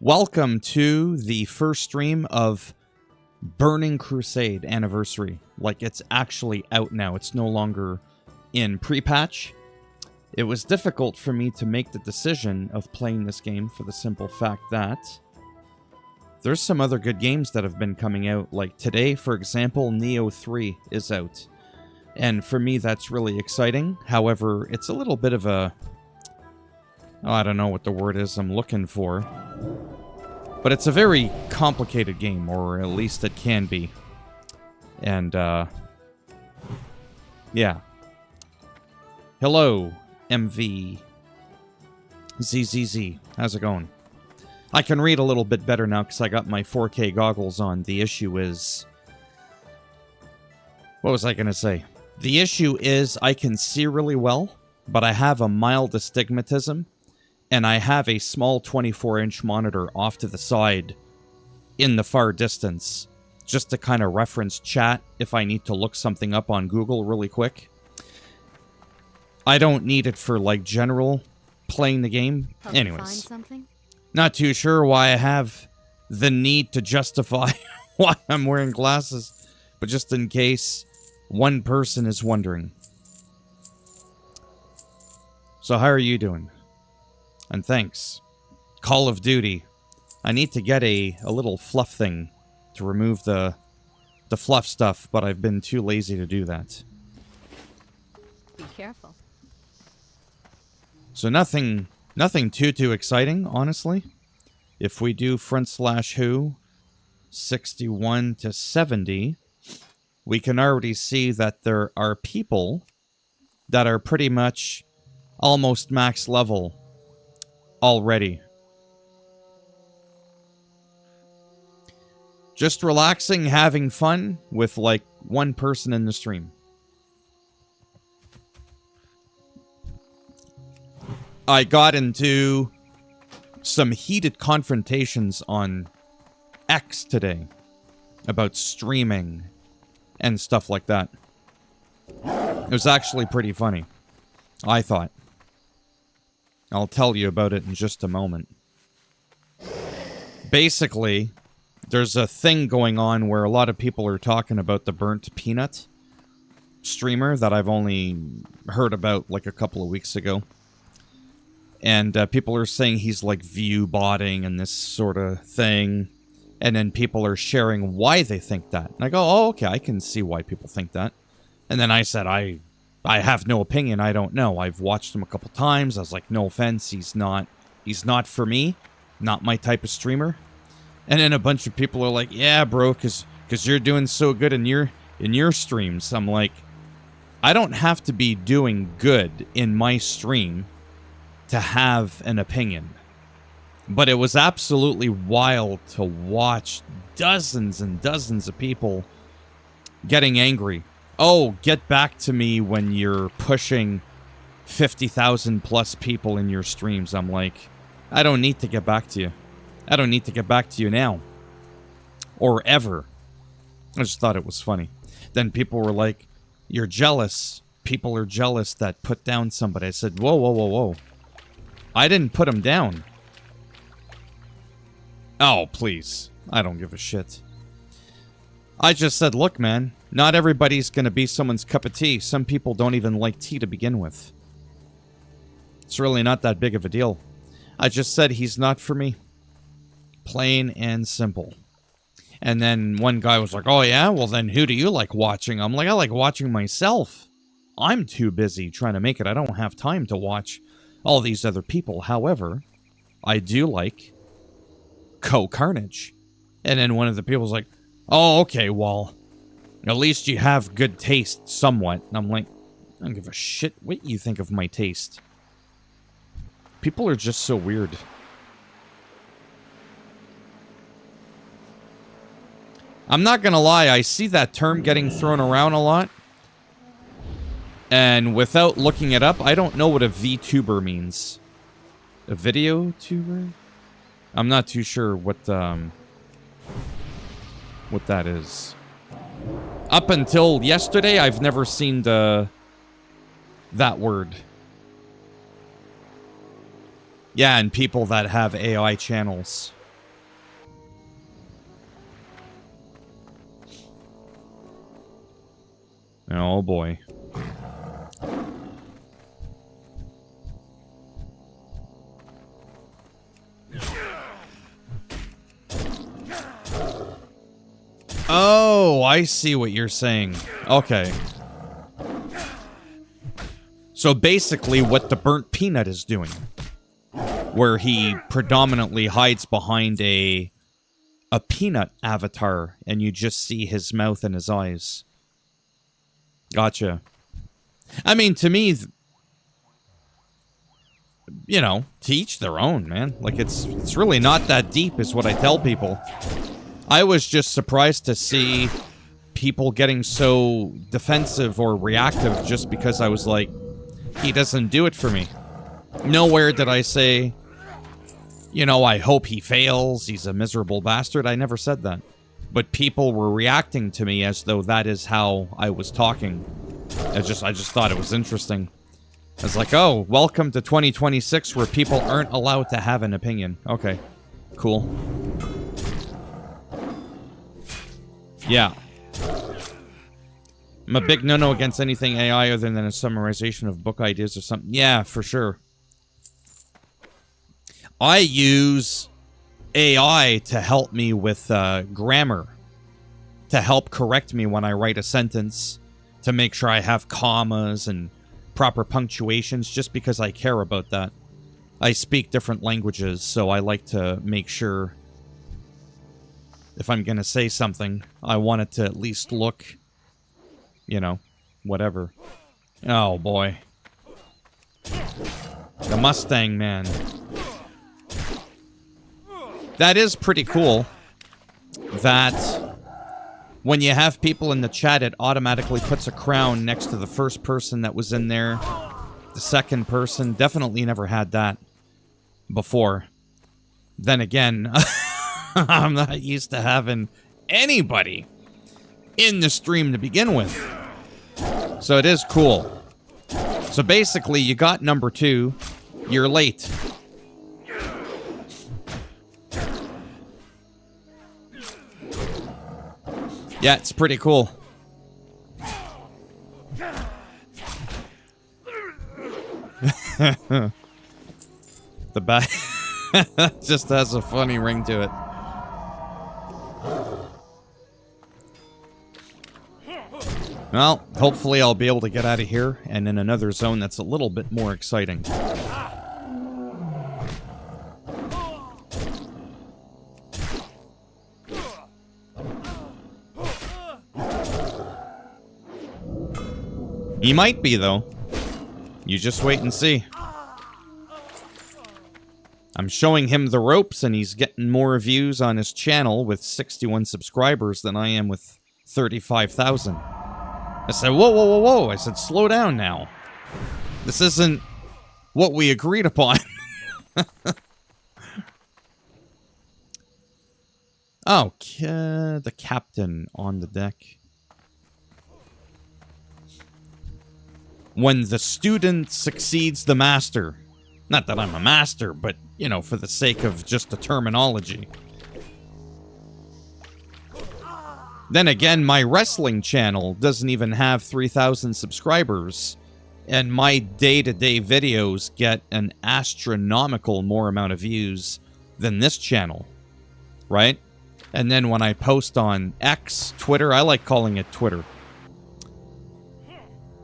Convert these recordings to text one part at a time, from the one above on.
Welcome to the first stream of Burning Crusade Anniversary. Like, it's actually out now. It's no longer in pre-patch. It was difficult for me to make the decision of playing this game for the simple fact that there's some other good games that have been coming out. Like today, for example, Neo 3 is out. And for me, that's really exciting. However, it's a little bit of a... oh, I don't know what the word is I'm looking for. But it's a very complicated game, or at least it can be. And, yeah. Hello, MV. ZZZ. How's it going? I can read a little bit better now because I got my 4K goggles on. The issue is... what was I going to say? The issue is I can see really well, but I have a mild astigmatism. And I have a small 24-inch monitor off to the side in the far distance, just to kind of reference chat if I need to look something up on Google really quick. I don't need it for, like, general playing the game. Anyways, not too sure why I have the need to justify why I'm wearing glasses, but just in case one person is wondering. So how are you doing? And thanks. Call of Duty. I need to get a little fluff thing to remove the fluff stuff, but I've been too lazy to do that. Be careful. So nothing too exciting, honestly. If we do front/who 61 to 70, we can already see that there are people that are pretty much almost max level already. Just relaxing, having fun with like one person in the stream. I got into some heated confrontations on X today about streaming and stuff like that. It was actually pretty funny, I thought. I'll tell you about it in just a moment. Basically, there's a thing going on where a lot of people are talking about the Burnt Peanut streamer that I've only heard about like a couple of weeks ago. And people are saying he's like view botting and this sort of thing. And then people are sharing why they think that. And I go, oh, okay, I can see why people think that. And then I said, I have no opinion. I don't know. I've watched him a couple times. I was like, no offense. He's not for me. Not my type of streamer. And then a bunch of people are like, yeah, bro, because you're doing so good in your streams. I'm like, I don't have to be doing good in my stream to have an opinion. But it was absolutely wild to watch dozens and dozens of people getting angry. Oh, get back to me when you're pushing 50,000 plus people in your streams. I'm like, I don't need to get back to you. I don't need to get back to you now. Or ever. I just thought it was funny. Then people were like, you're jealous. People are jealous that put down somebody. I said, whoa, whoa, whoa, whoa. I didn't put him down. Oh, please. I don't give a shit. I just said, look, man, not everybody's going to be someone's cup of tea. Some people don't even like tea to begin with. It's really not that big of a deal. I just said he's not for me. Plain and simple. And then one guy was like, oh, yeah? Well, then who do you like watching? I'm like, I like watching myself. I'm too busy trying to make it. I don't have time to watch all these other people. However, I do like Carnage. And then one of the people was like, oh, okay, well, at least you have good taste somewhat. And I'm like, I don't give a shit what you think of my taste. People are just so weird. I'm not gonna lie, I see that term getting thrown around a lot. And without looking it up, I don't know what a VTuber means. A video tuber? I'm not too sure what that is. Up until yesterday, I've never seen that word. Yeah, and people that have AI channels. Oh, boy. Oh, I see what you're saying. Okay. So basically what the burnt peanut is doing, where he predominantly hides behind a peanut avatar, and you just see his mouth and his eyes. Gotcha. I mean, to me, you know, to each their own, man. Like, it's really not that deep, is what I tell people. I was just surprised to see people getting so defensive or reactive just because I was like, he doesn't do it for me. Nowhere did I say, you know, I hope he fails, he's a miserable bastard. I never said that. But people were reacting to me as though that is how I was talking. I just thought it was interesting. I was like, oh, welcome to 2026 where people aren't allowed to have an opinion. Okay, cool. Yeah. I'm a big no-no against anything AI other than a summarization of book ideas or something. Yeah, for sure. I use AI to help me with grammar. To help correct me when I write a sentence. To make sure I have commas and proper punctuations, just because I care about that. I speak different languages, so I like to make sure if I'm going to say something, I want it to at least look, you know, whatever. Oh, boy. The Mustang, man. That is pretty cool. That when you have people in the chat, it automatically puts a crown next to the first person that was in there. The second person. Definitely never had that before. Then again, I'm not used to having anybody in the stream to begin with. So it is cool. So basically, you got number 2. You're late. Yeah, it's pretty cool. The back just has a funny ring to it. Well, hopefully I'll be able to get out of here and in another zone that's a little bit more exciting. He might be, though. You just wait and see. I'm showing him the ropes, and he's getting more views on his channel with 61 subscribers than I am with 35,000. I said, whoa, whoa, whoa, whoa. I said, slow down now. This isn't what we agreed upon. Oh, the captain on the deck. When the student succeeds the master. Not that I'm a master, but, you know, for the sake of just the terminology. Then again, my wrestling channel doesn't even have 3,000 subscribers. And my day-to-day videos get an astronomical more amount of views than this channel. Right? And then when I post on X, Twitter, I like calling it Twitter.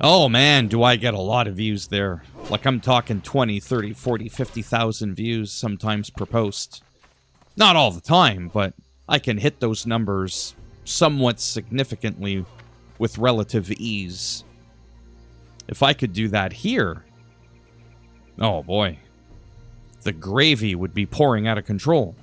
Oh man, do I get a lot of views there. Like I'm talking 20, 30, 40, 50,000 views sometimes per post. Not all the time, but I can hit those numbers somewhat significantly with relative ease. If I could do that here, oh boy, the gravy would be pouring out of control.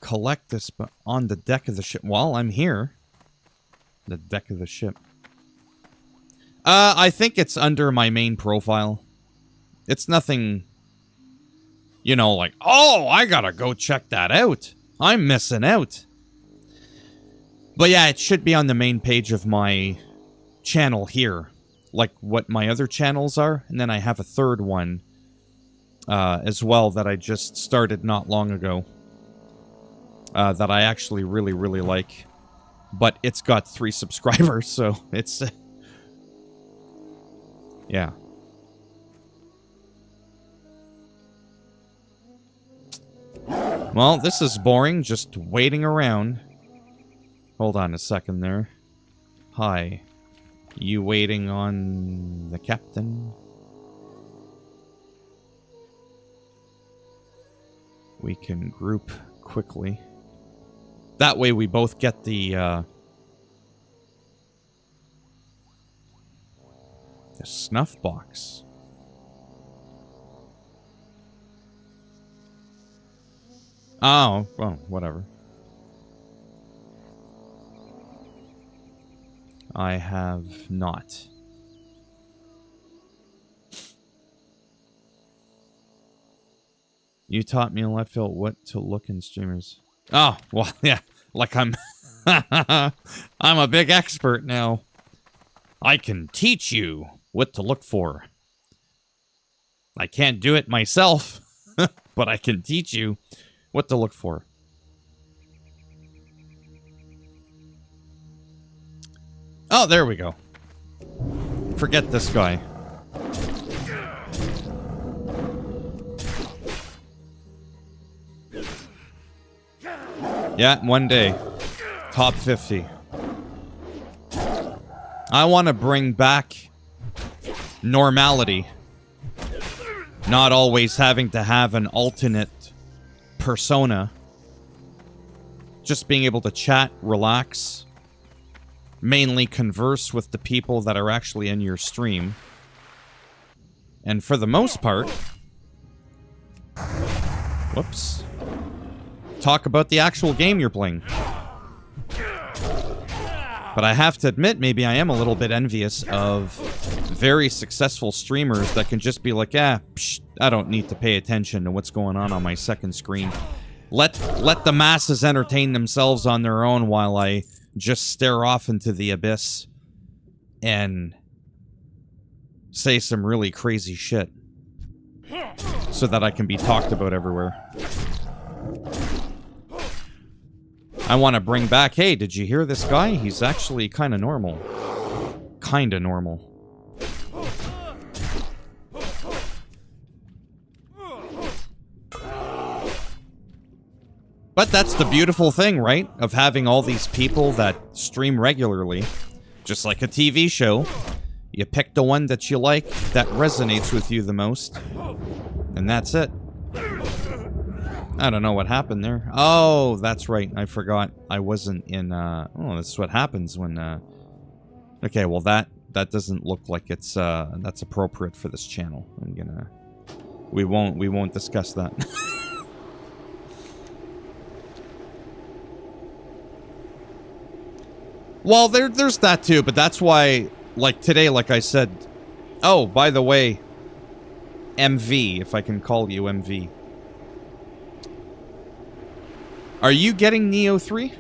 Collect this on the deck of the ship while I'm here. The deck of the ship. I think it's under my main profile. It's nothing, you know, like, oh, I gotta go check that out. I'm missing out. But yeah, it should be on the main page of my channel here. Like what my other channels are. And then I have a third one as well that I just started not long ago. That I actually really, really like. But it's got 3 subscribers, so it's... yeah. Well, this is boring, just waiting around. Hold on a second there. Hi. You waiting on the captain? We can group quickly. That way we both get the snuff box. Oh, well, whatever. I have not. You taught me in Leadville what to look in streamers. Oh, well, yeah. Like I'm... I'm a big expert now. I can teach you what to look for. I can't do it myself, but I can teach you what to look for. Oh, there we go. Forget this guy. Yeah, one day. Top 50. I want to bring back normality. Not always having to have an alternate persona. Just being able to chat, relax. Mainly converse with the people that are actually in your stream. And for the most part... Whoops. Talk about the actual game you're playing. But I have to admit, maybe I am a little bit envious of very successful streamers that can just be like, psh, I don't need to pay attention to what's going on my second screen. Let the masses entertain themselves on their own while I just stare off into the abyss and say some really crazy shit so that I can be talked about everywhere. I want to bring back, hey, did you hear this guy? He's actually kind of normal. Kind of normal. But that's the beautiful thing, right? Of having all these people that stream regularly. Just like a TV show. You pick the one that you like, that resonates with you the most. And that's it. I don't know what happened there. Oh, that's right. I forgot. I wasn't in, oh, that's what happens when, okay, well, that doesn't look like it's, that's appropriate for this channel. I'm gonna... We won't discuss that. Well, there's that too, but that's why, like, today, like I said... Oh, by the way, MV, if I can call you MV. Are you getting Neo 3?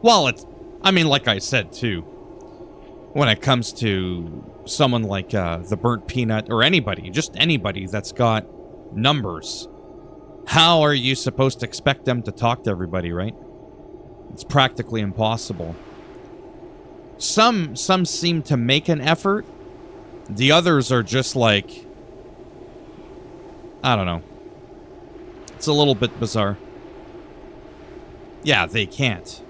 Well, it's... I mean, like I said, too. When it comes to someone like the Burnt Peanut, or anybody, just anybody that's got numbers, how are you supposed to expect them to talk to everybody, right? It's practically impossible. Some seem to make an effort. The others are just like... I don't know. It's a little bit bizarre. Yeah, they can't.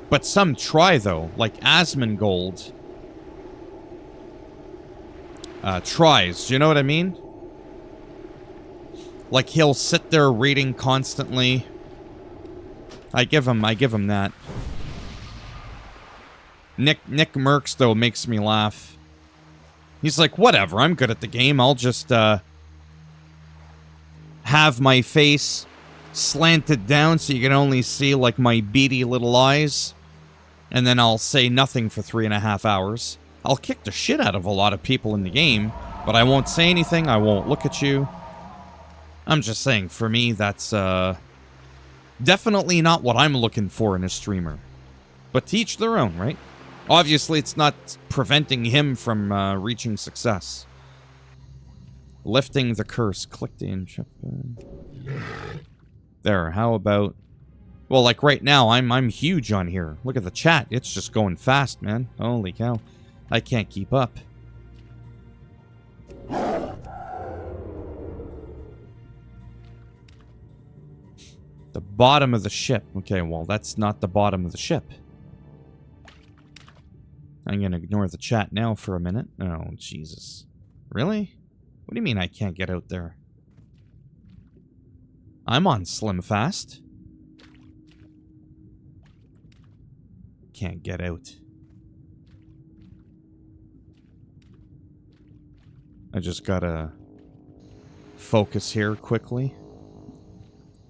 But some try, though. Like Asmongold tries. Do you know what I mean? Like, he'll sit there reading constantly. I give him that. Nick Merckx, though, makes me laugh. He's like, whatever, I'm good at the game. I'll just, have my face slanted down so you can only see, like, my beady little eyes. And then I'll say nothing for 3.5 hours. I'll kick the shit out of a lot of people in the game, but I won't say anything, I won't look at you. I'm just saying, for me, that's, definitely not what I'm looking for in a streamer. But to each their own, right? Obviously, it's not preventing him from, reaching success. Lifting the curse. Click the inject. There, how about... Well, like right now, I'm huge on here. Look at the chat. It's just going fast, man. Holy cow. I can't keep up. The bottom of the ship. Okay, well, that's not the bottom of the ship. I'm gonna ignore the chat now for a minute. Oh, Jesus. Really? What do you mean I can't get out there? I'm on Slim Fast. Can't get out. I just gotta focus here quickly.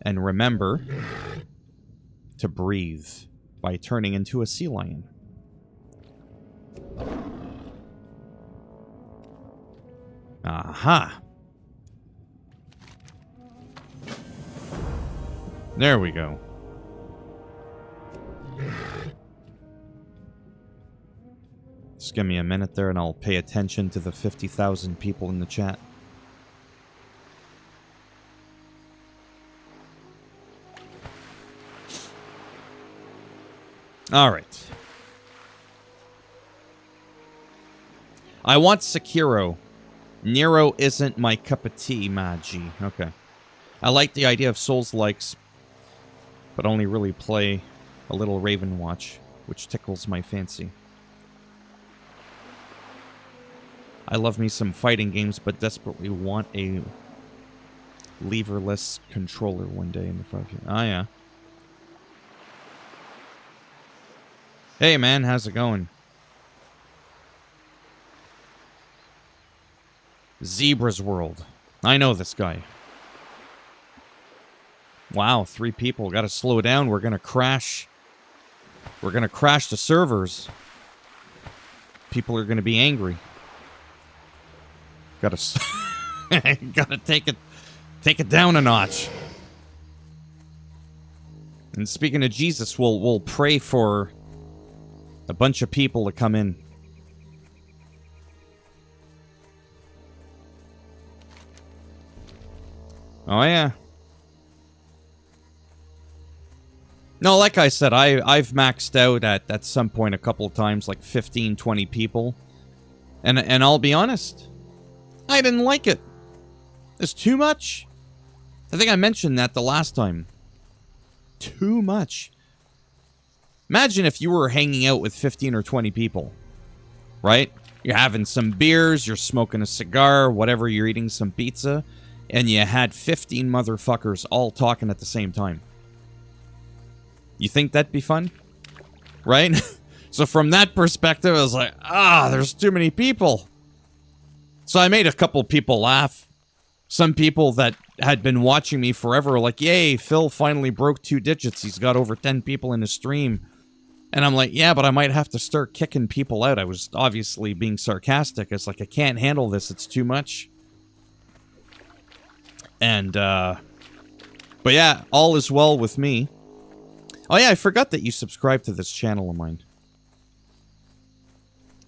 And remember to breathe by turning into a sea lion. Aha! There we go. Just give me a minute there and I'll pay attention to the 50,000 people in the chat. Alright. I want Sekiro. Nero isn't my cup of tea, Magi. Okay. I like the idea of Souls-likes, but only really play a little Raven Watch, which tickles my fancy. I love me some fighting games, but desperately want a leverless controller one day in the future. Oh, yeah. Hey, man, how's it going? Zebra's World. I know this guy. Wow, 3 people. Gotta slow down. We're gonna crash. We're gonna crash the servers. People are gonna be angry. Gotta take it down a notch. And speaking of Jesus, we'll pray for a bunch of people to come in. Oh, yeah. No, like I said, I've maxed out at some point a couple of times, like 15, 20 people. And I'll be honest, I didn't like it. It's too much. I think I mentioned that the last time. Too much. Imagine if you were hanging out with 15 or 20 people, right? You're having some beers, you're smoking a cigar, whatever, you're eating some pizza, and you had 15 motherfuckers all talking at the same time. You think that'd be fun? Right? So from that perspective, I was like, there's too many people. So I made a couple people laugh. Some people that had been watching me forever were like, yay, Phil finally broke 2 digits. He's got over 10 people in his stream. And I'm like, yeah, but I might have to start kicking people out. I was obviously being sarcastic. It's like, I can't handle this. It's too much. And, but yeah, all is well with me. Oh yeah, I forgot that you subscribed to this channel of mine.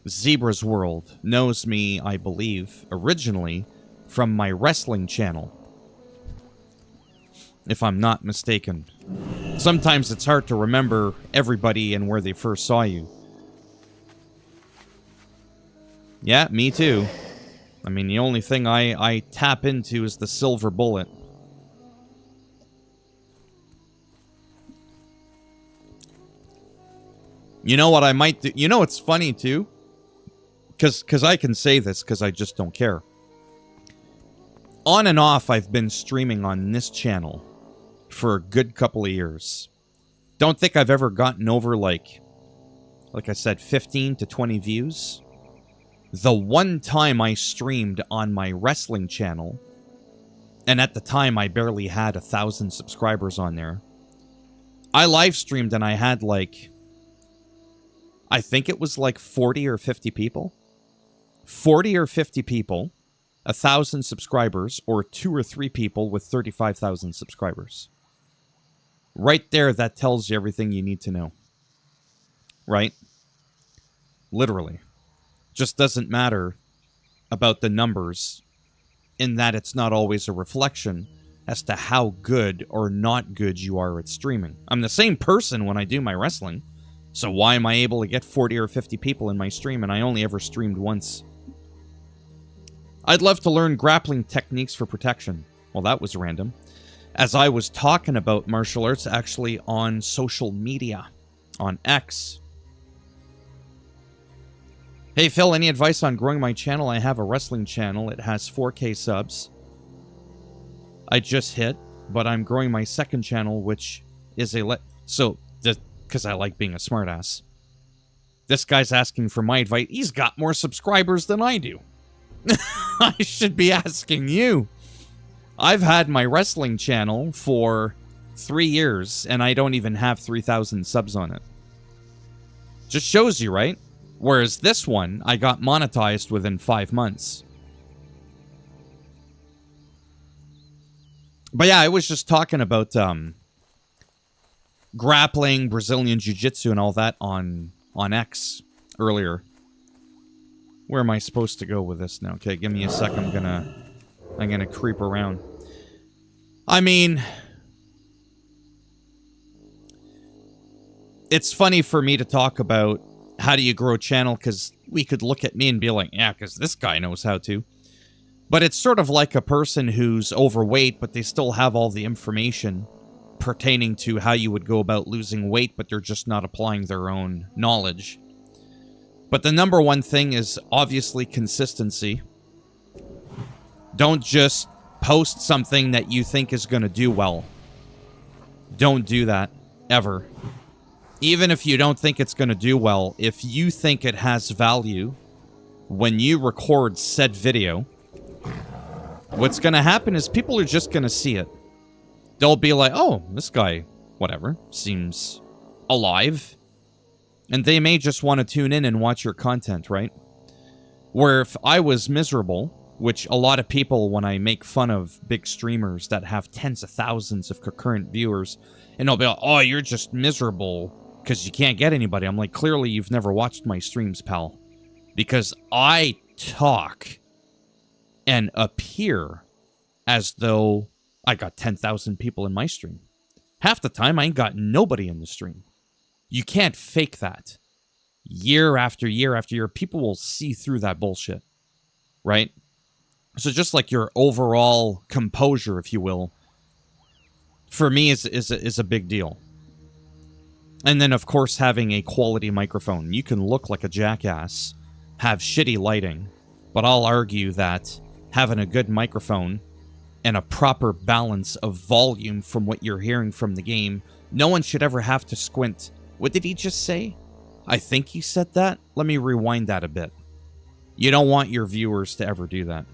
Zebra's World knows me, I believe, originally from my wrestling channel. If I'm not mistaken. Sometimes it's hard to remember everybody and where they first saw you. Yeah, me too. I mean, the only thing I tap into is the silver bullet. You know what I might do? You know what's funny too? Because I can say this because I just don't care. On and off, I've been streaming on this channel for a good couple of years. Don't think I've ever gotten over, like I said, 15 to 20 views. The one time I streamed on my wrestling channel, and at the time I barely had 1,000 subscribers on there, I live streamed and I had like, I think it was like 40 or 50 people. 40 or 50 people, 1,000 subscribers, or 2 or 3 people with 35,000 subscribers. Right there, that tells you everything you need to know. Right? Literally. Just doesn't matter about the numbers in that it's not always a reflection as to how good or not good you are at streaming. I'm the same person when I do my wrestling, so why am I able to get 40 or 50 people in my stream and I only ever streamed once? I'd love to learn grappling techniques for protection. Well, that was random. As I was talking about martial arts actually on social media, on X. Hey Phil, any advice on growing my channel? I have a wrestling channel. It has 4K subs. I just hit, but I'm growing my second channel, which is a because I like being a smartass. This guy's asking for my advice. He's got more subscribers than I do. I should be asking you. I've had my wrestling channel for 3 years, and I don't even have 3,000 subs on it. Just shows you, right? Whereas this one, I got monetized within 5 months. But yeah, I was just talking about grappling, Brazilian Jiu-Jitsu, and all that on X earlier. Where am I supposed to go with this now? Okay, give me a sec. I'm gonna creep around. I mean, it's funny for me to talk about how do you grow a channel, because we could look at me and be like, yeah, because this guy knows how to. But it's sort of like a person who's overweight, but they still have all the information pertaining to how you would go about losing weight, but they're just not applying their own knowledge. But the number one thing is obviously consistency. Don't just post something that you think is going to do well. Don't do that, ever. Even if you don't think it's going to do well, if you think it has value, when you record said video, what's going to happen is people are just going to see it. They'll be like, oh, this guy, whatever, seems alive. And they may just want to tune in and watch your content, right? Where if I was miserable, which a lot of people, when I make fun of big streamers that have tens of thousands of concurrent viewers, and they'll be like, oh, you're just miserable because you can't get anybody. I'm like, clearly you've never watched my streams, pal. Because I talk and appear as though I got 10,000 people in my stream. Half the time, I ain't got nobody in the stream. You can't fake that. Year after year after year, people will see through that bullshit. Right? So just like your overall composure, if you will, for me is a big deal. And then, of course, having a quality microphone. You can look like a jackass, have shitty lighting, but I'll argue that having a good microphone and a proper balance of volume from what you're hearing from the game, no one should ever have to squint. What did he just say? I think he said that. Let me rewind that a bit. You don't want your viewers to ever do that.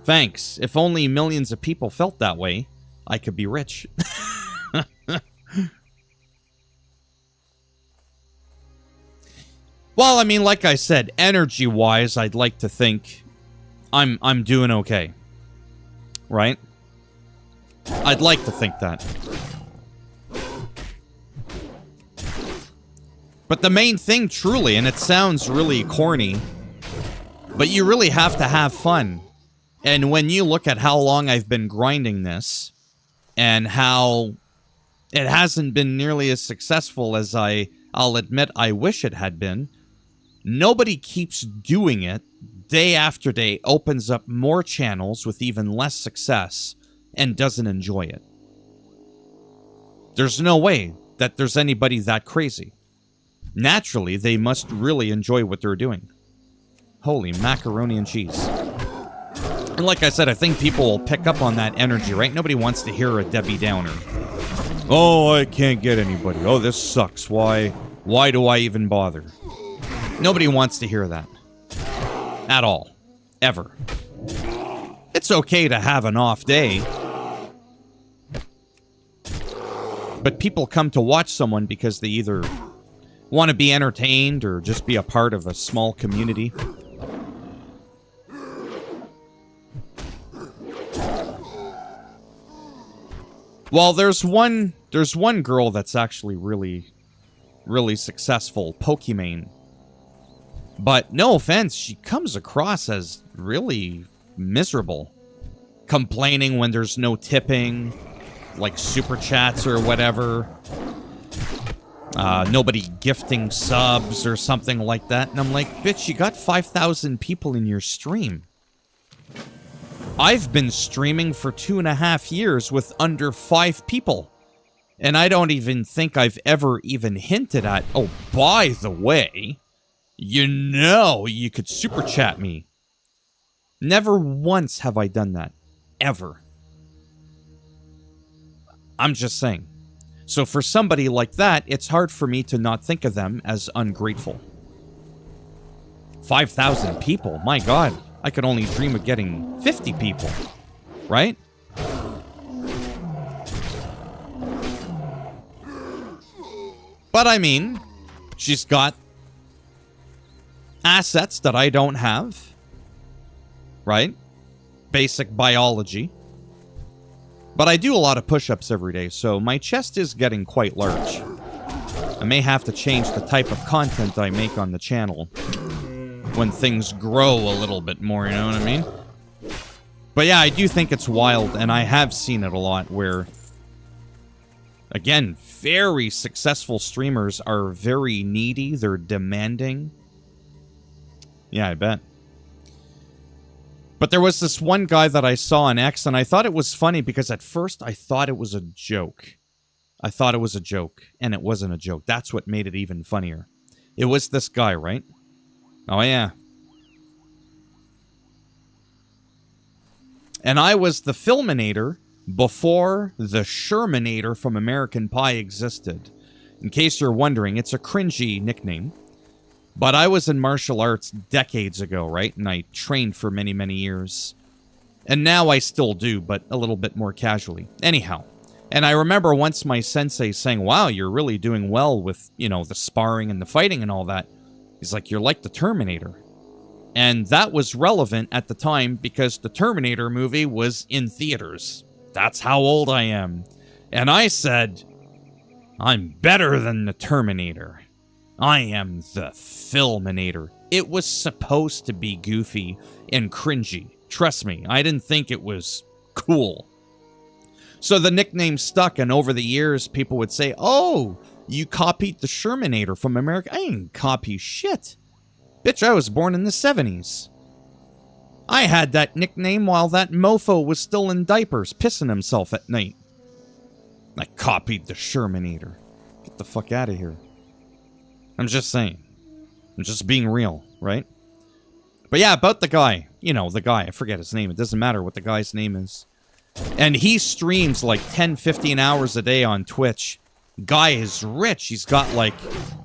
Thanks. If only millions of people felt that way, I could be rich. Well, I mean, like I said, energy-wise, I'd like to think I'm doing okay. Right? I'd like to think that. But the main thing, truly, and it sounds really corny, but you really have to have fun. And when you look at how long I've been grinding this, and how it hasn't been nearly as successful as I'll admit I wish it had been, nobody keeps doing it day after day, opens up more channels with even less success, and doesn't enjoy it. There's no way that there's anybody that crazy. Naturally, they must really enjoy what they're doing. Holy macaroni and cheese. And like I said, I think people will pick up on that energy, right? Nobody wants to hear a Debbie Downer. Oh, I can't get anybody. Oh, this sucks. Why do I even bother? Nobody wants to hear that. At all. Ever. It's okay to have an off day. But people come to watch someone because they either want to be entertained or just be a part of a small community. Well, there's one girl that's actually really really successful Pokimane. But no offense, she comes across as really miserable. Complaining when there's no tipping, like super chats or whatever. Nobody gifting subs or something like that. And I'm like, bitch, you got 5,000 people in your stream. I've been streaming for 2.5 years with under 5 people. And I don't even think I've ever even hinted at, oh, by the way, you know you could super chat me. Never once have I done that. Ever. I'm just saying. So for somebody like that, it's hard for me to not think of them as ungrateful. 5,000 people? My God. I could only dream of getting 50 people. Right? But I mean, she's got assets that I don't have. Right? Basic biology. But I do a lot of push-ups every day, so my chest is getting quite large. I may have to change the type of content I make on the channel when things grow a little bit more, you know what I mean? But yeah, I do think it's wild, and I have seen it a lot where, again, very successful streamers are very needy, they're demanding. Yeah, I bet. But there was this one guy that I saw on X, and I thought it was funny because at first I thought it was a joke. I thought it was a joke, and it wasn't a joke. That's what made it even funnier. It was this guy, right? Oh, yeah. And I was the Philminator before the Shermanator from American Pie existed. In case you're wondering, it's a cringy nickname. But I was in martial arts decades ago, right? And I trained for many, many years. And now I still do, but a little bit more casually. Anyhow. And I remember once my sensei saying, wow, you're really doing well with, you know, the sparring and the fighting and all that. He's like, you're like the Terminator. And that was relevant at the time because the Terminator movie was in theaters. That's how old I am. And I said, I'm better than the Terminator. I am the Philminator. It was supposed to be goofy and cringy. Trust me, I didn't think it was cool. So the nickname stuck, and over the years, people would say, oh, you copied the Shermanator from America. I didn't copy shit. Bitch, I was born in the 70s. I had that nickname while that mofo was still in diapers, pissing himself at night. I copied the Shermanator. Get the fuck out of here. I'm just saying. I'm just being real, right? But yeah, about the guy. You know, the guy. I forget his name. It doesn't matter what the guy's name is. And he streams like 10, 15 hours a day on Twitch. Guy is rich. He's got like,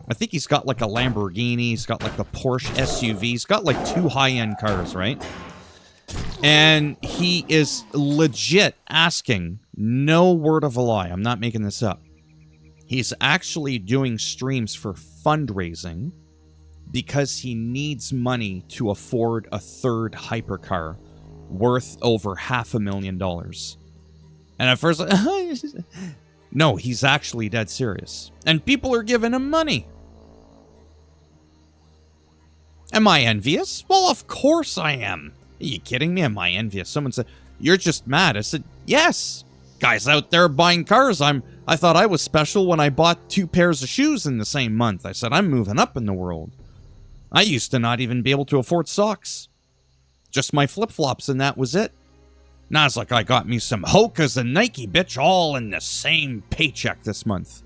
I think he's got like a Lamborghini. He's got like a Porsche SUV. He's got like 2 high-end cars, right? And he is legit asking, no word of a lie. I'm not making this up. He's actually doing streams for fundraising because he needs money to afford a 3rd hypercar worth over $500,000. And at first, no, he's actually dead serious. And people are giving him money. Am I envious? Well, of course I am. Are you kidding me? Am I envious? Someone said, you're just mad. I said, yes. Guys out there buying cars, I thought I was special when I bought 2 pairs of shoes in the same month. I said, I'm moving up in the world. I used to not even be able to afford socks. Just my flip-flops and that was it. Now it's like I got me some Hokas and Nike, bitch, all in the same paycheck this month.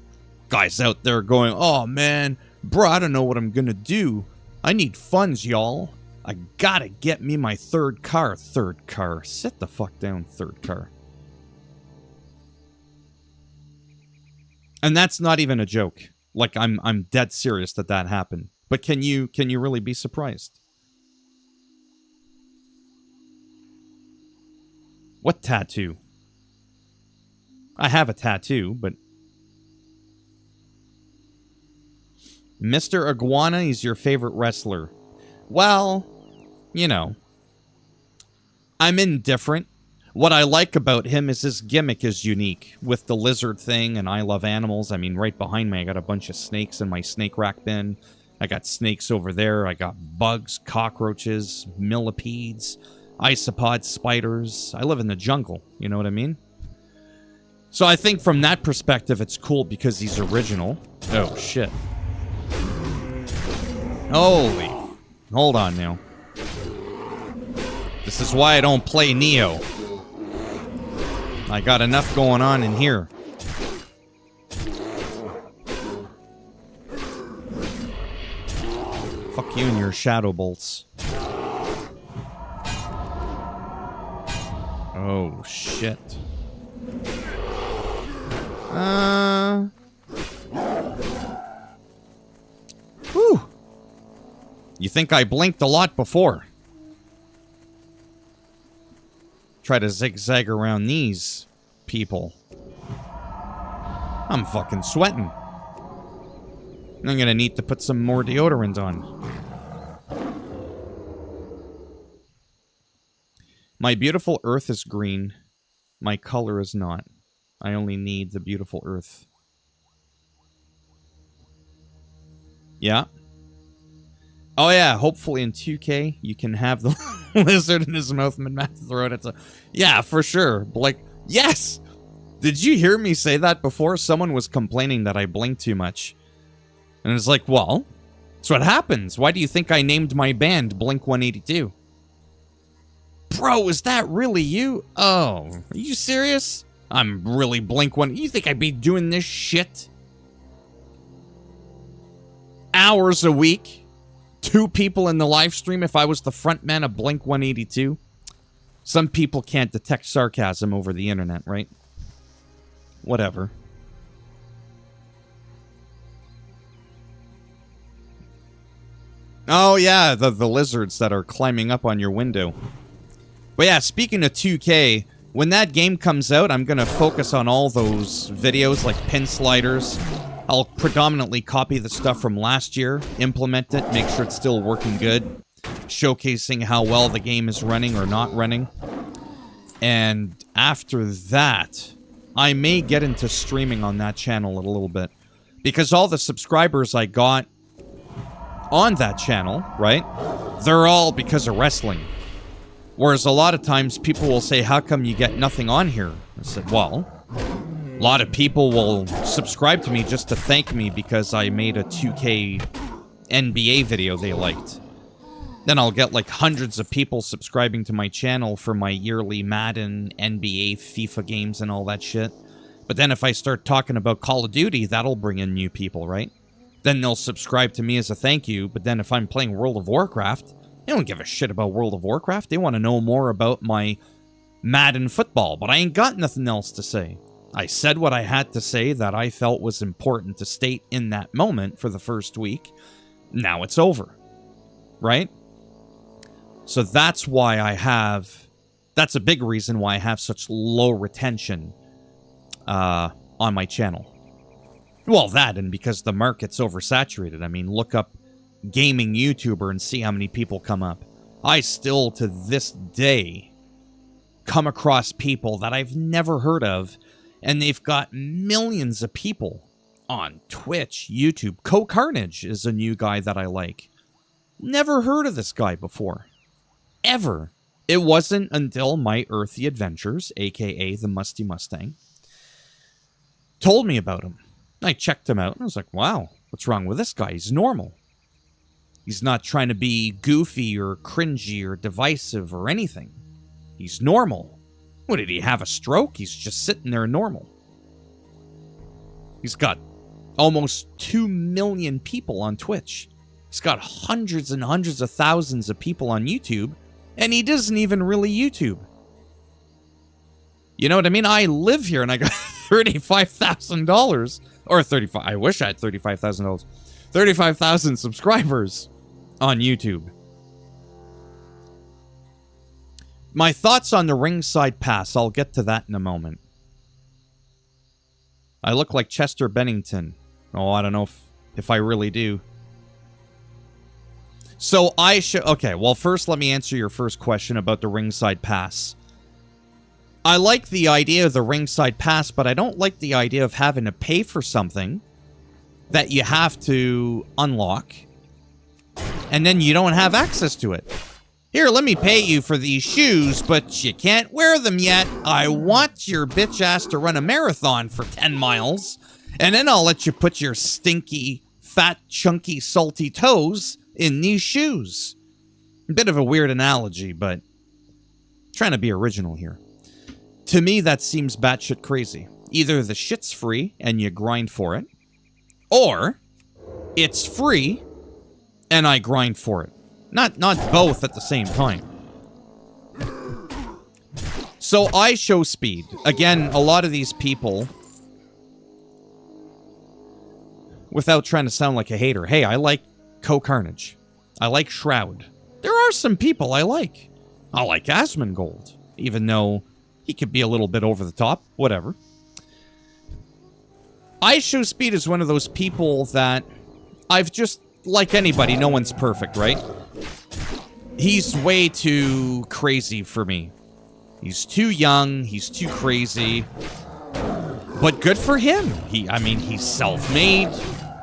Guys out there going, oh man, bro, I don't know what I'm gonna do. I need funds, y'all. I gotta get me my 3rd car. 3rd car. Sit the fuck down, 3rd car. And that's not even a joke. Like, I'm dead serious that happened. But can you really be surprised? What tattoo? I have a tattoo, but... Mr. Iguana is your favorite wrestler. Well, you know. I'm indifferent. what I like about him is his gimmick is unique. With the lizard thing, and I love animals. I mean, right behind me, I got a bunch of snakes in my snake rack bin. I got snakes over there. I got bugs, cockroaches, millipedes, isopods, spiders. I live in the jungle, you know what I mean? So I think from that perspective, it's cool because he's original. Oh, shit. Holy. Hold on now. This is why I don't play Neo. I got enough going on in here. Fuck you and your shadow bolts. Oh, shit. Whew. You think I blinked a lot before? Try to zigzag around these people. I'm fucking sweating. I'm gonna need to put some more deodorant on. My beautiful earth is green. My color is not. I only need the beautiful earth. Yeah. Oh yeah, hopefully in 2K you can have the lizard in his mouth and mouth throat. It's a yeah, for sure. Like, yes! Did you hear me say that before? Someone was complaining that I blinked too much. And it's like, well, that's what happens. Why do you think I named my band Blink-182? Bro, is that really you? Oh, are you serious? I'm really Blink-1... You think I'd be doing this shit? Hours a week? 2 people in the live stream if I was the frontman of Blink-182? Some people can't detect sarcasm over the internet, right? Whatever. Oh, yeah, the lizards that are climbing up on your window. But yeah, speaking of 2K, when that game comes out, I'm going to focus on all those videos like pin sliders. I'll predominantly copy the stuff from last year, implement it, make sure it's still working good, showcasing how well the game is running or not running. And after that, I may get into streaming on that channel a little bit. Because all the subscribers I got on that channel, right, they're all because of wrestling. Whereas a lot of times people will say, how come you get nothing on here? I said, well, a lot of people will subscribe to me just to thank me because I made a 2K NBA video they liked. Then I'll get like hundreds of people subscribing to my channel for my yearly Madden, NBA, FIFA games and all that shit. But then if I start talking about Call of Duty, that'll bring in new people, right? Then they'll subscribe to me as a thank you. But then if I'm playing World of Warcraft, they don't give a shit about World of Warcraft. They want to know more about my Madden football. But I ain't got nothing else to say. I said what I had to say that I felt was important to state in that moment for the first week. Now it's over. Right? So that's why I have... That's a big reason why I have such low retention on my channel. Well, that and because the market's oversaturated. I mean, look up gaming YouTuber and see how many people come up. I still, to this day, come across people that I've never heard of, and they've got millions of people on Twitch, YouTube. Co-Carnage is a new guy that I like. Never heard of this guy before. Ever. It wasn't until My Earthy Adventures, aka the Musty Mustang, told me about him. I checked him out, and I was like, wow, what's wrong with this guy? He's normal. He's not trying to be goofy or cringy or divisive or anything. He's normal. What, did he have a stroke? He's just sitting there normal. He's got almost 2 million people on Twitch. He's got hundreds and hundreds of thousands of people on YouTube, and he doesn't even really YouTube. You know what I mean? I live here, and I got $35,000. Or 35. I wish I had $35,000. 35,000 subscribers on YouTube. My thoughts on the ringside pass. I'll get to that in a moment. I look like Chester Bennington. Oh, I don't know if I really do. So I should... Okay, well, first let me answer your first question about the ringside pass. I like the idea of the ringside pass, but I don't like the idea of having to pay for something that you have to unlock, and then you don't have access to it. Here, let me pay you for these shoes, but you can't wear them yet. I want your bitch ass to run a marathon for 10 miles, and then I'll let you put your stinky, fat, chunky, salty toes in these shoes. A bit of a weird analogy, but trying to be original here. To me, that seems batshit crazy. Either the shit's free and you grind for it, or it's free and I grind for it. Not both at the same time. So I show speed. Again, a lot of these people, without trying to sound like a hater, hey, I like Co-Carnage. I like Shroud. There are some people I like. I like Asmongold, even though he could be a little bit over the top. Whatever. I show speed is one of those people that I've just, like anybody, no one's perfect, right? He's way too crazy for me. He's too young, he's too crazy. But good for him. I mean, he's self-made.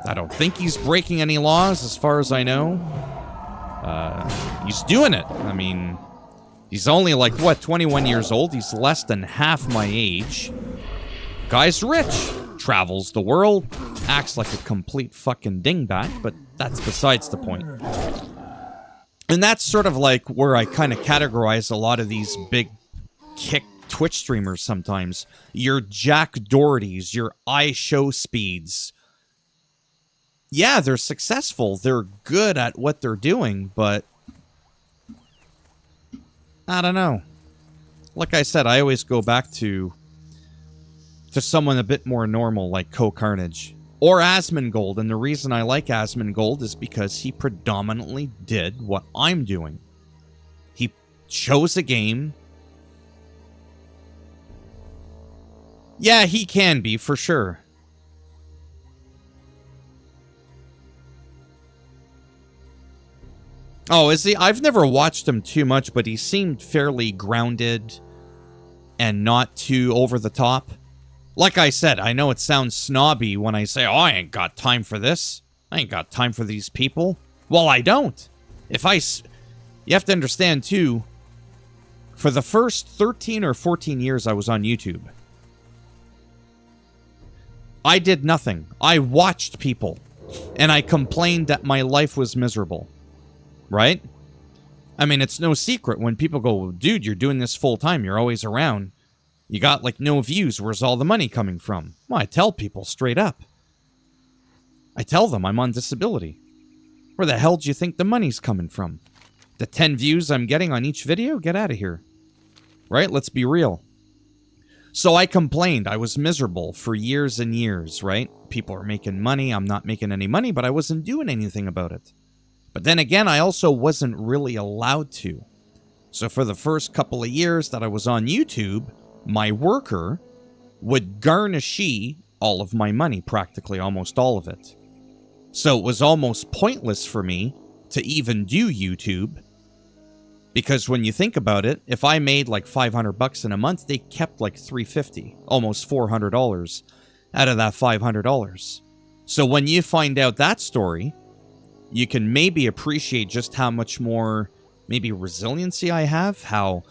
I don't think he's breaking any laws as far as I know. He's doing it. I mean, he's only like, what, 21 years old? He's less than half my age. Guy's rich. Travels the world. Acts like a complete fucking dingbat, but that's besides the point. And that's sort of like where I kind of categorize a lot of these big kick Twitch streamers sometimes. Your Jack Dohertys, your iShowSpeeds. Yeah, they're successful. They're good at what they're doing, but I don't know. Like I said, I always go back to someone a bit more normal, like Co-Carnage. Or Asmongold, and the reason I like Asmongold is because he predominantly did what I'm doing. He chose a game. Yeah, he can be, for sure. Oh, is he? I've never watched him too much, but he seemed fairly grounded and not too over the top. Like I said, I know it sounds snobby when I say, oh, I ain't got time for this. I ain't got time for these people. Well, I don't. You have to understand, too, for the first 13 or 14 years I was on YouTube, I did nothing. I watched people, and I complained that my life was miserable. Right? I mean, it's no secret when people go, dude, you're doing this full time. You're always around. You got, like, no views. Where's all the money coming from? Well, I tell people straight up. I tell them I'm on disability. Where the hell do you think the money's coming from? The 10 views I'm getting on each video? Get out of here. Right? Let's be real. So I complained. I was miserable for years and years, right? People are making money. I'm not making any money, but I wasn't doing anything about it. But then again, I also wasn't really allowed to. So for the first couple of years that I was on YouTube, my worker would garnish all of my money, practically almost all of it. So it was almost pointless for me to even do YouTube. Because when you think about it, if I made like $500 in a month, they kept like $350, almost $400 out of that $500. So when you find out that story, you can maybe appreciate just how much more maybe resiliency I have, how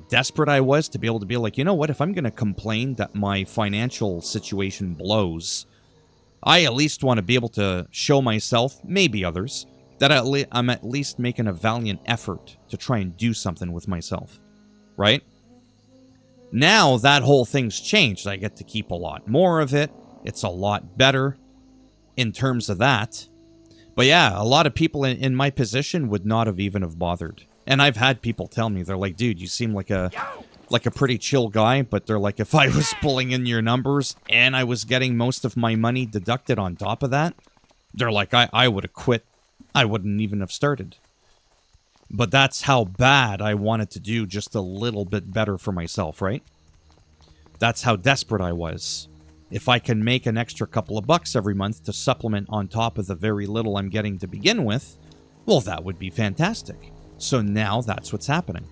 desperate I was to be able to be like, you know what, if I'm going to complain that my financial situation blows, I at least want to be able to show myself, maybe others, that I'm at least making a valiant effort to try and do something with myself, right? Now that whole thing's changed. I get to keep a lot more of it. It's a lot better in terms of that. But yeah, a lot of people in my position would not have even have bothered. And I've had people tell me, they're like, dude, you seem like a pretty chill guy, but they're like, if I was pulling in your numbers and I was getting most of my money deducted on top of that, they're like, I would have quit. I wouldn't even have started. But that's how bad I wanted to do just a little bit better for myself, right? That's how desperate I was. If I can make an extra couple of bucks every month to supplement on top of the very little I'm getting to begin with, well, that would be fantastic. So now that's what's happening.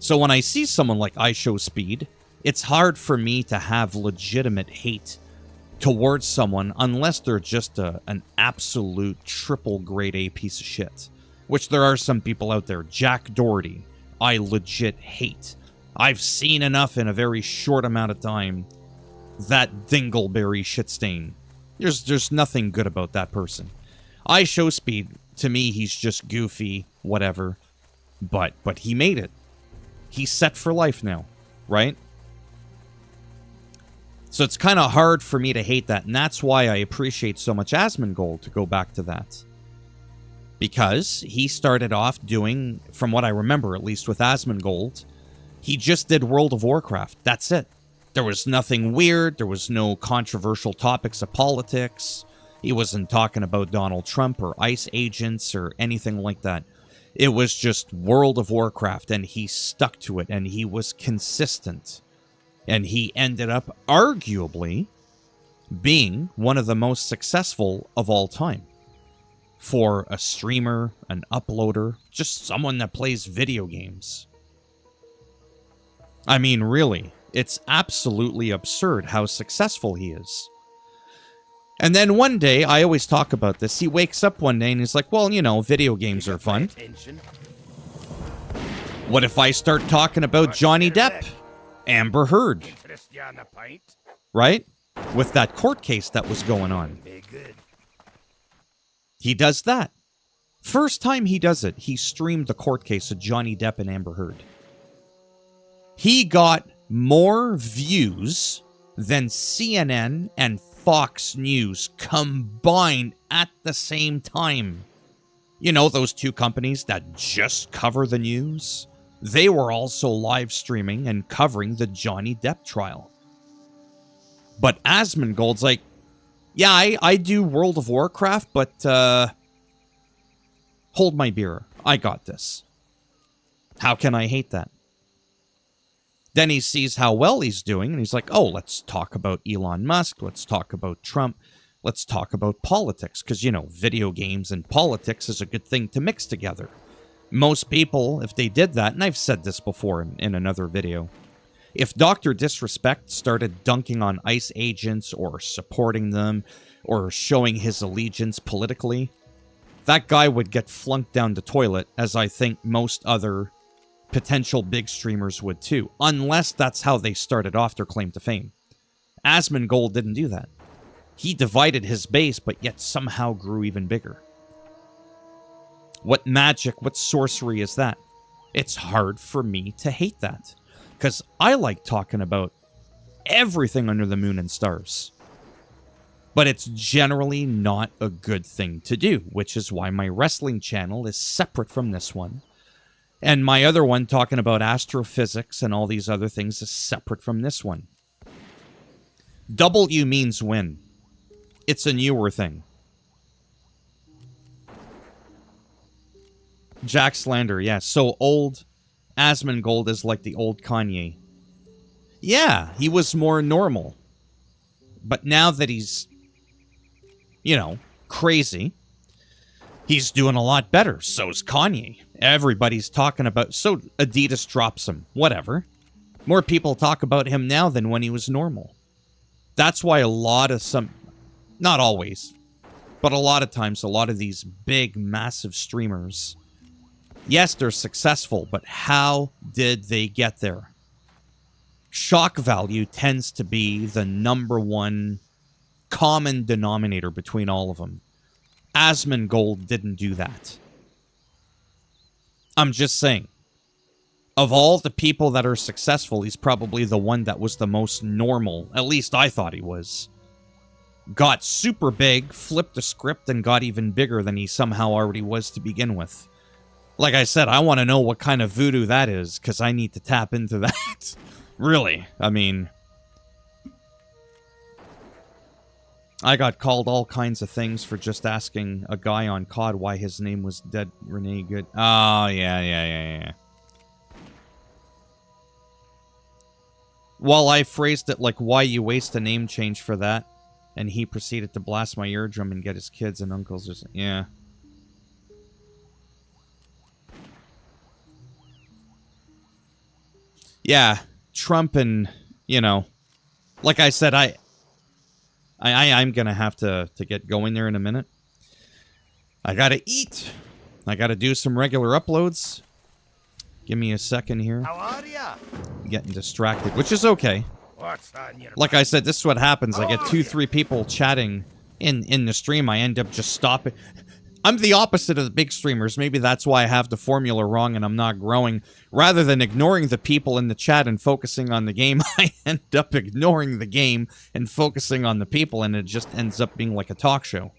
So when I see someone like iShowSpeed It's hard for me to have legitimate hate towards someone unless they're just an absolute triple grade A piece of shit. Which there are some people out there. Jack Doherty, I legit hate. I've seen enough in a very short amount of time. That dingleberry shitstain. There's nothing good about that person. iShowSpeed, to me, he's just goofy, whatever. But he made it. He's set for life now, right? So it's kind of hard for me to hate that, and that's why I appreciate so much Asmongold, to go back to that. Because he started off doing, from what I remember, at least with Asmongold, he just did World of Warcraft. That's it. There was nothing weird. There was no controversial topics of politics. He wasn't talking about Donald Trump or ICE agents or anything like that. It was just World of Warcraft, and he stuck to it, and he was consistent. And he ended up, arguably, being one of the most successful of all time. For a streamer, an uploader, just someone that plays video games. I mean, really, it's absolutely absurd how successful he is. And then one day, I always talk about this, he wakes up one day and he's like, well, you know, video games are fun. What if I start talking about Johnny Depp? Amber Heard. Right? With that court case that was going on. He does that. First time he does it, he streamed the court case of Johnny Depp and Amber Heard. He got more views than CNN and Fox News combined at the same time. You know, those two companies that just cover the news? They were also live streaming and covering the Johnny Depp trial. But Asmongold's like, yeah, I do World of Warcraft, but hold my beer. I got this. How can I hate that? Then he sees how well he's doing, and he's like, oh, let's talk about Elon Musk. Let's talk about Trump. Let's talk about politics. Because, you know, video games and politics is a good thing to mix together. Most people, if they did that, and I've said this before in another video, if Dr. Disrespect started dunking on ICE agents or supporting them or showing his allegiance politically, that guy would get flunked down the toilet, as I think most other potential big streamers would too, unless that's how they started off their claim to fame. Asmongold didn't do that. He divided his base, but yet somehow grew even bigger. What magic, what sorcery is that? It's hard for me to hate that. Because I like talking about everything under the moon and stars. But it's generally not a good thing to do, which is why my wrestling channel is separate from this one. And my other one, talking about astrophysics and all these other things, is separate from this one. W means win. It's a newer thing. Jack Slander, yeah. So old Asmongold is like the old Kanye. Yeah, he was more normal. But now that he's, you know, crazy, he's doing a lot better. So's Kanye. Everybody's talking about... So Adidas drops him. Whatever. More people talk about him now than when he was normal. That's why a lot of some... Not always. But a lot of times, a lot of these big, massive streamers... Yes, they're successful, but how did they get there? Shock value tends to be the number one common denominator between all of them. Asmongold didn't do that. I'm just saying. Of all the people that are successful, he's probably the one that was the most normal. At least I thought he was. Got super big, flipped the script, and got even bigger than he somehow already was to begin with. Like I said, I want to know what kind of voodoo that is, because I need to tap into that. Really. I mean... I got called all kinds of things for just asking a guy on COD why his name was Dead Renee Good. Oh, yeah. Well, I phrased it like, why you waste a name change for that? And he proceeded to blast my eardrum and get his kids and uncles or something. Yeah. Yeah, Trump and you know, like I said, I'm going to have to get going there in a minute. I got to eat. I got to do some regular uploads. Give me a second here. How are ya? Getting distracted, which is okay. What's on your Like I said, this is what happens. I get 2-3 people chatting in the stream. I end up just stopping. I'm the opposite of the big streamers. Maybe that's why I have the formula wrong and I'm not growing. Rather than ignoring the people in the chat and focusing on the game, I end up ignoring the game and focusing on the people, and it just ends up being like a talk show.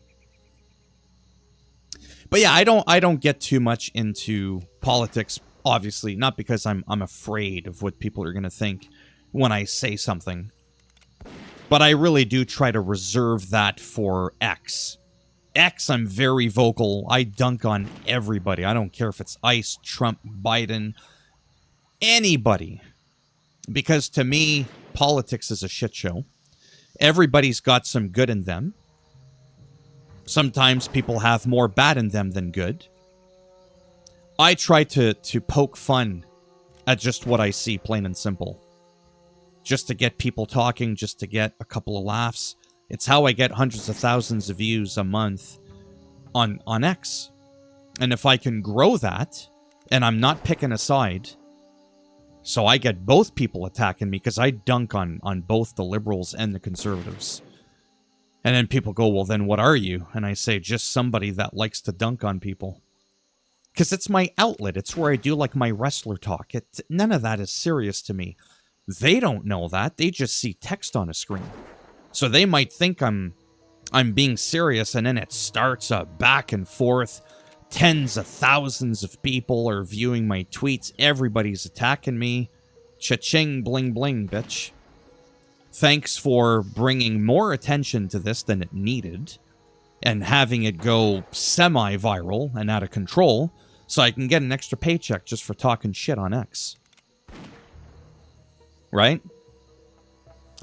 But yeah, I don't get too much into politics, obviously, not because I'm afraid of what people are going to think when I say something. But I really do try to reserve that for X. X, I'm very vocal. I dunk on everybody. I don't care if it's ICE, Trump, Biden, anybody. Because to me, politics is a shit show. Everybody's got some good in them. Sometimes people have more bad in them than good. I try to poke fun at just what I see, plain and simple. Just to get people talking, just to get a couple of laughs. It's how I get hundreds of thousands of views a month on X. And if I can grow that, and I'm not picking a side, so I get both people attacking me, because I dunk on both the liberals and the conservatives. And then people go, well, then what are you? And I say, just somebody that likes to dunk on people. Because it's my outlet. It's where I do like my wrestler talk. None of that is serious to me. They don't know that. They just see text on a screen. So they might think I'm being serious, and then it starts a back and forth. Tens of thousands of people are viewing my tweets. Everybody's attacking me. Cha-ching, bling, bling, bitch. Thanks for bringing more attention to this than it needed, and having it go semi-viral and out of control, so I can get an extra paycheck just for talking shit on X. Right?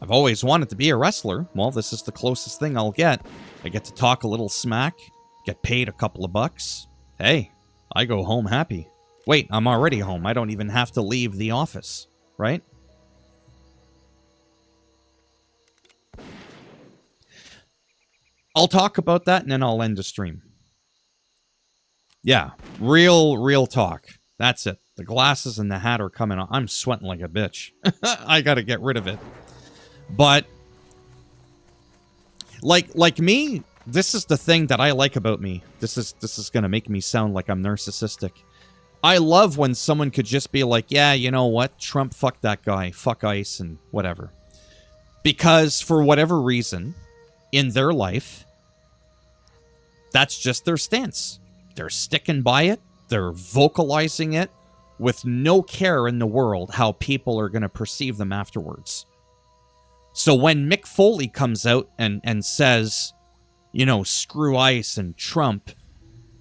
I've always wanted to be a wrestler. Well, this is the closest thing I'll get. I get to talk a little smack, get paid a couple of bucks. Hey, I go home happy. Wait, I'm already home. I don't even have to leave the office, right? I'll talk about that, and then I'll end the stream. Yeah, real talk. That's it. The glasses and the hat are coming on. I'm sweating like a bitch. I gotta get rid of it. But, like me, this is the thing that I like about me. This is gonna make me sound like I'm narcissistic. I love when someone could just be like, yeah, you know what? Trump, fuck that guy. Fuck ICE and whatever. Because for whatever reason, in their life, that's just their stance. They're sticking by it. They're vocalizing it with no care in the world how people are going to perceive them afterwards. So when Mick Foley comes out and says, you know, screw ICE and Trump,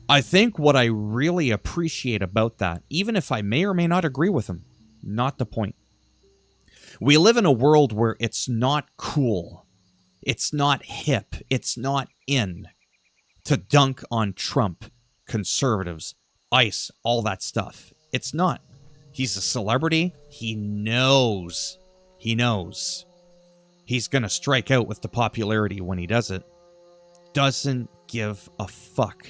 I think what I really appreciate about that, even if I may or may not agree with him, not the point. We live in a world where it's not cool. It's not hip. It's not in to dunk on Trump, conservatives, ICE, all that stuff. It's not. He's a celebrity. He knows. He knows. He's going to strike out with the popularity when he does it. Doesn't give a fuck.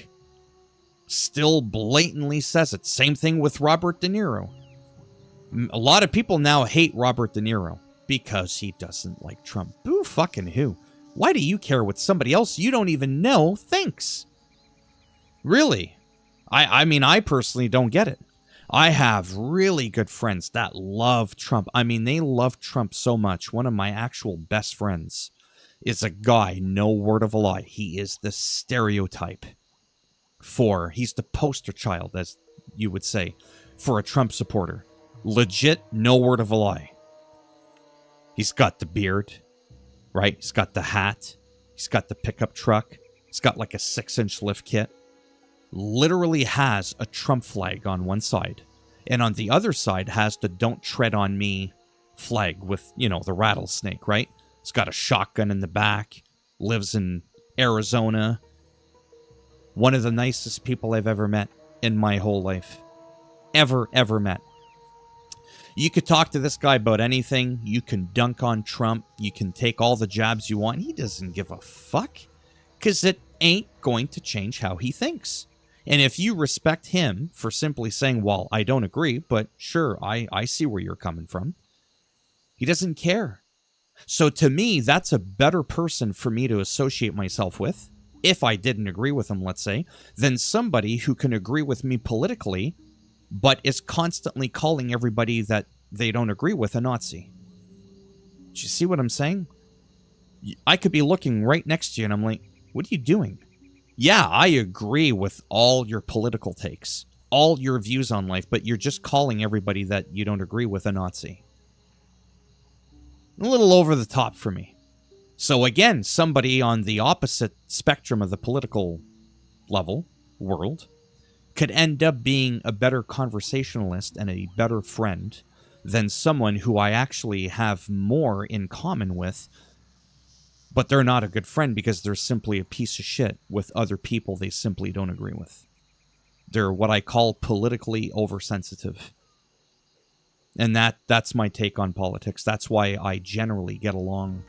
Still blatantly says it. Same thing with Robert De Niro. A lot of people now hate Robert De Niro because he doesn't like Trump. Boo fucking who? Why do you care what somebody else you don't even know thinks? Really? I mean, I personally don't get it. I have really good friends that love Trump. I mean, they love Trump so much. One of my actual best friends is a guy, no word of a lie. He is the stereotype he's the poster child, as you would say, for a Trump supporter. Legit, no word of a lie. He's got the beard, right? He's got the hat. He's got the pickup truck. He's got like a 6-inch lift kit. Literally has a Trump flag on one side. And on the other side has the Don't Tread on Me flag with, you know, the rattlesnake, right? He's got a shotgun in the back. Lives in Arizona. One of the nicest people I've ever met in my whole life. Ever met. You could talk to this guy about anything. You can dunk on Trump. You can take all the jabs you want. He doesn't give a fuck. Because it ain't going to change how he thinks. And if you respect him for simply saying, well, I don't agree, but sure, I see where you're coming from. He doesn't care. So to me, that's a better person for me to associate myself with, if I didn't agree with him, let's say, than somebody who can agree with me politically, but is constantly calling everybody that they don't agree with a Nazi. Do you see what I'm saying? I could be looking right next to you and I'm like, what are you doing? Yeah, I agree with all your political takes, all your views on life, but you're just calling everybody that you don't agree with a Nazi. A little over the top for me. So again, somebody on the opposite spectrum of the political level, world, could end up being a better conversationalist and a better friend than someone who I actually have more in common with, but they're not a good friend because they're simply a piece of shit with other people they simply don't agree with. They're what I call politically oversensitive. And that's my take on politics. That's why I generally get along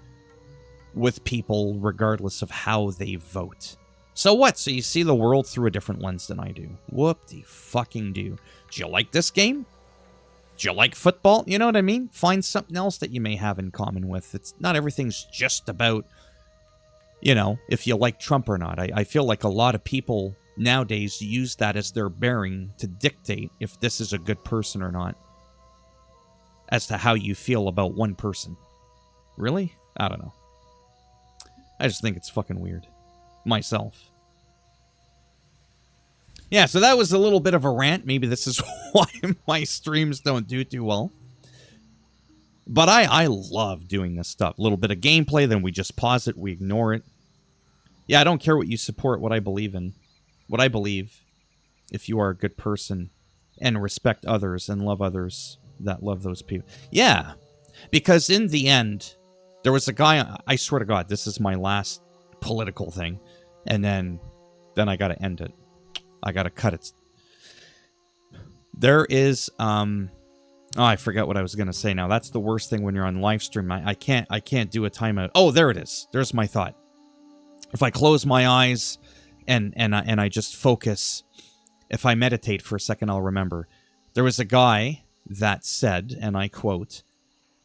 with people regardless of how they vote. So what? So you see the world through a different lens than I do. Whoop-de-fucking-do. Do you like this game? Do you like football? You know what I mean? Find something else that you may have in common with. It's not everything's just about, you know, if you like Trump or not. I feel like a lot of people nowadays use that as their bearing to dictate if this is a good person or not, as to how you feel about one person. Really? I don't know. I just think it's fucking weird. Myself. Yeah, so that was a little bit of a rant. Maybe this is why my streams don't do too well. But I love doing this stuff. A little bit of gameplay, then we just pause it, we ignore it. Yeah, I don't care what you support, what I believe in. What I believe, if you are a good person and respect others and love others that love those people. Yeah, because in the end, there was a guy, I swear to God, this is my last political thing, and then I gotta end it. I gotta cut it. There is, oh, I forgot what I was gonna say now. That's the worst thing when you're on live stream. I can't do a timeout. Oh, there it is. There's my thought. If I close my eyes and I just focus, if I meditate for a second, I'll remember. There was a guy that said, and I quote,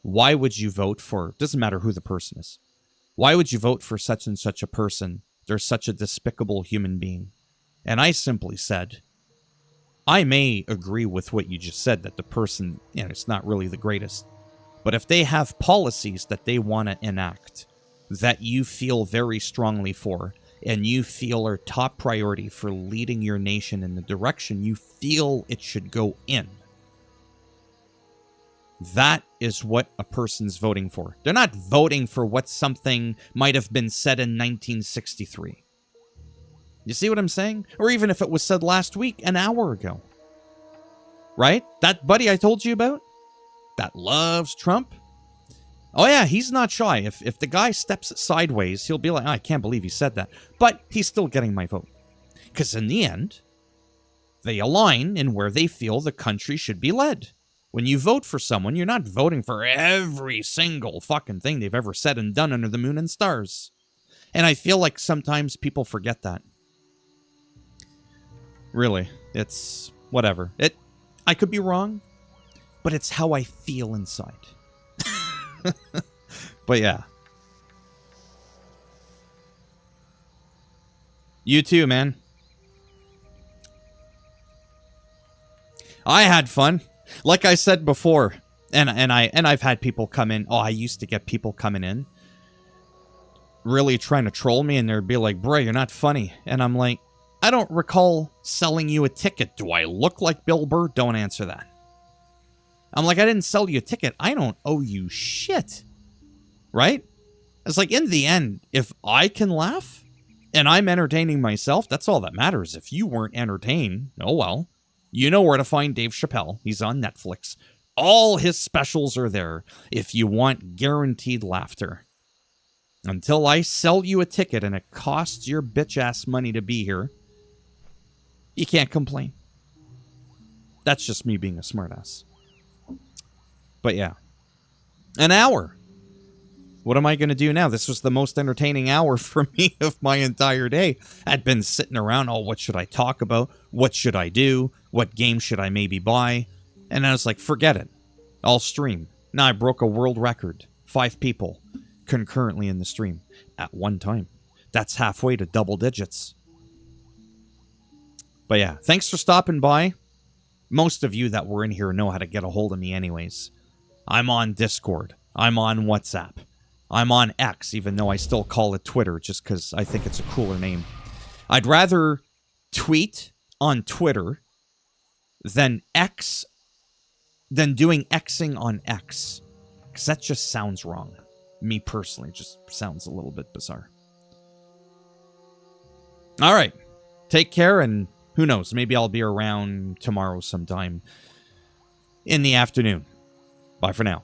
"Why would you vote for," doesn't matter who the person is, "why would you vote for such and such a person? They're such a despicable human being." And I simply said, I may agree with what you just said, that the person, you know, it's not really the greatest. But if they have policies that they want to enact, that you feel very strongly for, and you feel are top priority for leading your nation in the direction you feel it should go in, that is what a person's voting for. They're not voting for what something might have been said in 1963. You see what I'm saying? Or even if it was said last week, an hour ago. Right? That buddy I told you about? That loves Trump? Oh yeah, he's not shy. If the guy steps sideways, he'll be like, oh, I can't believe he said that. But he's still getting my vote. Because in the end, they align in where they feel the country should be led. When you vote for someone, you're not voting for every single fucking thing they've ever said and done under the moon and stars. And I feel like sometimes people forget that. Really, it's whatever. I could be wrong, but it's how I feel inside. But yeah. You too, man. I had fun. Like I said before, and I've had people come in. Oh, I used to get people coming in really trying to troll me, and they'd be like, "Bro, you're not funny." And I'm like, I don't recall selling you a ticket. Do I look like Bill Burr? Don't answer that. I'm like, I didn't sell you a ticket. I don't owe you shit. Right? It's like, in the end, if I can laugh and I'm entertaining myself, that's all that matters. If you weren't entertained, oh well. You know where to find Dave Chappelle. He's on Netflix. All his specials are there if you want guaranteed laughter. Until I sell you a ticket and it costs your bitch-ass money to be here, you can't complain. That's just me being a smartass. But yeah. An hour. What am I going to do now? This was the most entertaining hour for me of my entire day. I'd been sitting around, oh, what should I talk about? What should I do? What game should I maybe buy? And I was like, forget it. I'll stream. Now I broke a world record. 5 people concurrently in the stream at one time. That's halfway to double digits. But yeah, thanks for stopping by. Most of you that were in here know how to get a hold of me anyways. I'm on Discord. I'm on WhatsApp. I'm on X, even though I still call it Twitter just because I think it's a cooler name. I'd rather tweet on Twitter than doing Xing on X. Because that just sounds wrong. Me personally, just sounds a little bit bizarre. All right. Take care, and who knows, maybe I'll be around tomorrow sometime in the afternoon. Bye for now.